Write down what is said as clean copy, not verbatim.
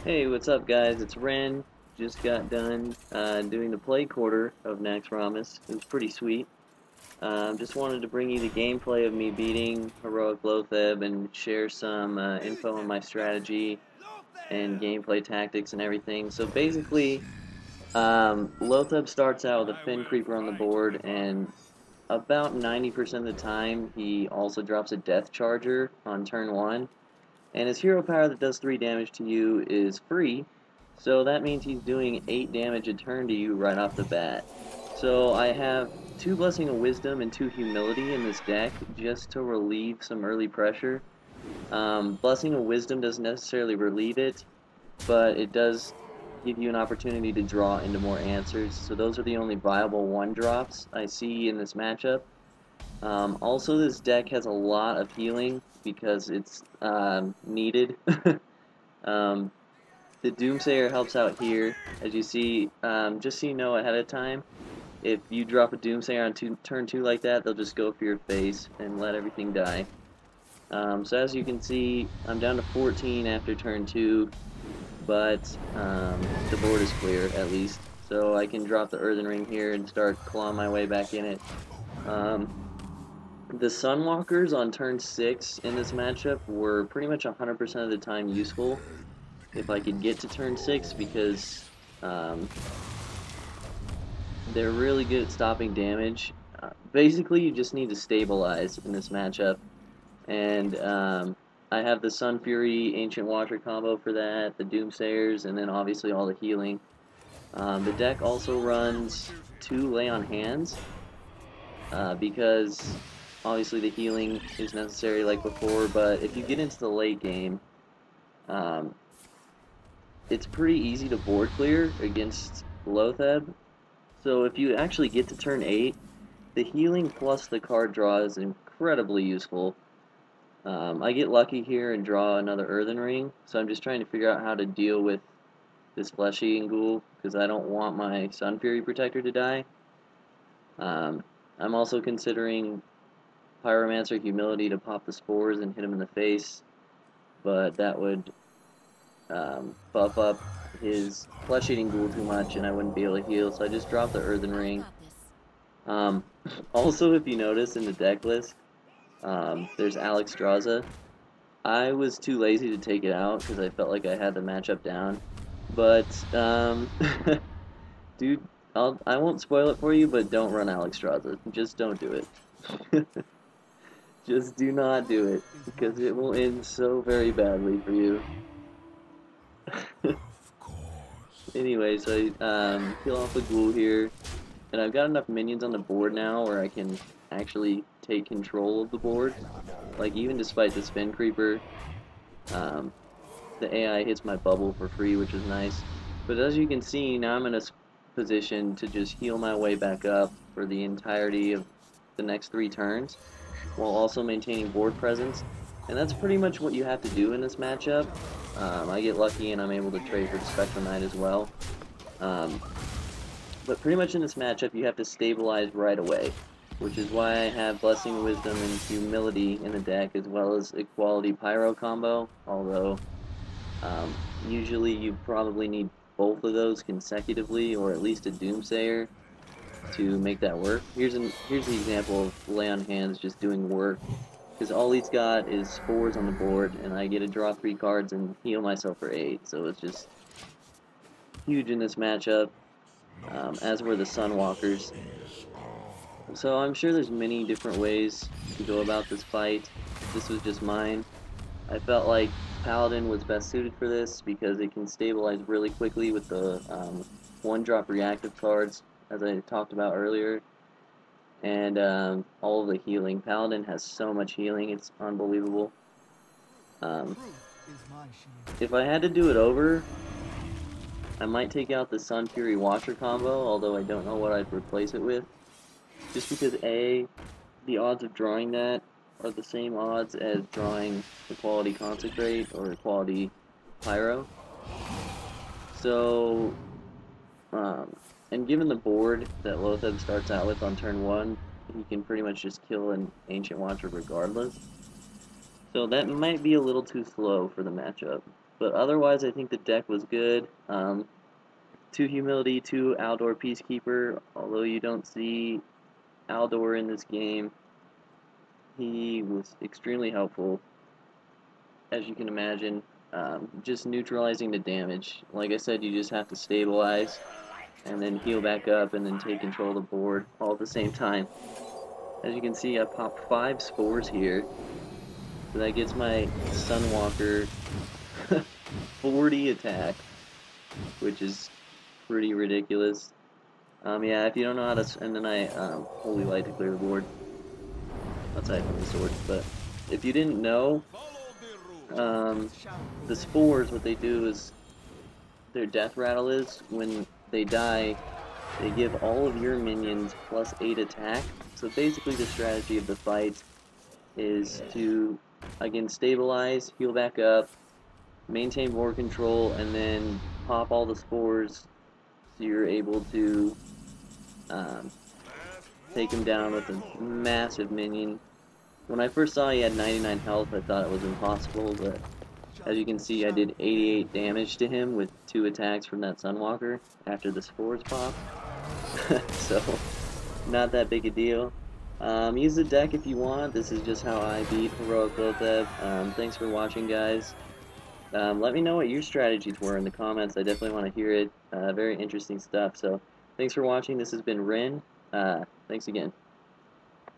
Hey, what's up, guys? It's Ren. Just got done doing the play quarter of Naxxramas. It was pretty sweet. Just wanted to bring you the gameplay of me beating Heroic Loatheb and share some info on my strategy and gameplay tactics and everything. So basically, Loatheb starts out with a Fin Creeper on the board, and about 90% of the time, he also drops a Death Charger on turn 1. And his hero power that does 3 damage to you is free, so that means he's doing 8 damage a turn to you right off the bat. So I have 2 Blessing of Wisdom and 2 Humility in this deck just to relieve some early pressure. Blessing of Wisdom doesn't necessarily relieve it, but it does give you an opportunity to draw into more answers. So those are the only viable 1-drops I see in this matchup. Also, this deck has a lot of healing because it's needed. um, the Doomsayer helps out here. As you see, just so you know ahead of time, if you drop a Doomsayer on turn 2 like that, they'll just go for your face and let everything die. So as you can see, I'm down to 14 after turn 2, but the board is clear at least. So I can drop the Earthen Ring here and start clawing my way back in it. The Sunwalkers on turn 6 in this matchup were pretty much 100% of the time useful if I could get to turn 6 because they're really good at stopping damage. Basically, you just need to stabilize in this matchup, and I have the Sun Fury Ancient Watcher combo for that, the Doomsayers, and then obviously all the healing. The deck also runs 2 Lay on Hands because obviously the healing is necessary like before, but if you get into the late game, um, it's pretty easy to board clear against Loatheb. So if you actually get to turn 8, the healing plus the card draw is incredibly useful. I get lucky here and draw another Earthen Ring, so I'm just trying to figure out how to deal with this Flesh-Eating Ghoul, because I don't want my Sun Fury Protector to die. I'm also considering Pyromancer Humility to pop the spores and hit him in the face, but that would buff up his Flesh-Eating Ghoul too much and I wouldn't be able to heal, so I just dropped the Earthen Ring. Also, if you notice in the deck list, there's Naxxramas. I was too lazy to take it out because I felt like I had the matchup down, but dude, I won't spoil it for you, but don't run Naxxramas. Just don't do it. Just do not do it, because it will end so very badly for you. Anyway, so I kill off the ghoul here, and I've got enough minions on the board now where I can actually take control of the board. Like, even despite the Spin Creeper, the AI hits my bubble for free, which is nice. But as you can see, now I'm in a position to just heal my way back up for the entirety of the next 3 turns, while also maintaining board presence. And that's pretty much what you have to do in this matchup. I get lucky and I'm able to trade for the Spectral Knight as well. But pretty much in this matchup you have to stabilize right away, which is why I have Blessing, Wisdom, and Humility in the deck, as well as Equality Pyro combo, although usually you probably need both of those consecutively, or at least a Doomsayer to make that work. Here's the example of Lay on Hands just doing work, because all he's got is spores on the board, and I get to draw 3 cards and heal myself for 8, so it's just huge in this matchup, as were the Sunwalkers. So I'm sure there's many different ways to go about this fight. This was just mine. I felt like Paladin was best suited for this because it can stabilize really quickly with the 1-drop reactive cards, as I talked about earlier, and all of the healing. Paladin has so much healing, it's unbelievable. If I had to do it over, I might take out the Sun Fury Watcher combo, although I don't know what I'd replace it with. Just because A, the odds of drawing that are the same odds as drawing Equality Consecrate or Equality Pyro. So, and given the board that Loatheb starts out with on turn 1, he can pretty much just kill an Ancient Watcher regardless. So that might be a little too slow for the matchup. But otherwise, I think the deck was good. 2 humility, 2 outdoor peacekeeper. Although you don't see Aldor in this game, he was extremely helpful, as you can imagine. Just neutralizing the damage. Like I said, you just have to stabilize and then heal back up and then take control of the board all at the same time. As you can see, I popped 5 spores here. So that gets my Sunwalker 40 attack, which is pretty ridiculous. Yeah, if you don't know how to, and then I Holy Light to clear the board, outside from the sword. But if you didn't know, the spores, what they do is, their death rattle is, when they die, they give all of your minions plus 8 attack. So basically the strategy of the fight is to, again, stabilize, heal back up, maintain board control, and then pop all the spores so you're able to take him down with a massive minion. When I first saw he had 99 health, I thought it was impossible, but as you can see, I did 88 damage to him with 2 attacks from that Sunwalker after the spores pop. So, not that big a deal. Use the deck if you want. This is just how I beat Heroic Loatheb. Thanks for watching, guys. Let me know what your strategies were in the comments. I definitely want to hear it. Very interesting stuff. So, thanks for watching. This has been Rin. Thanks again.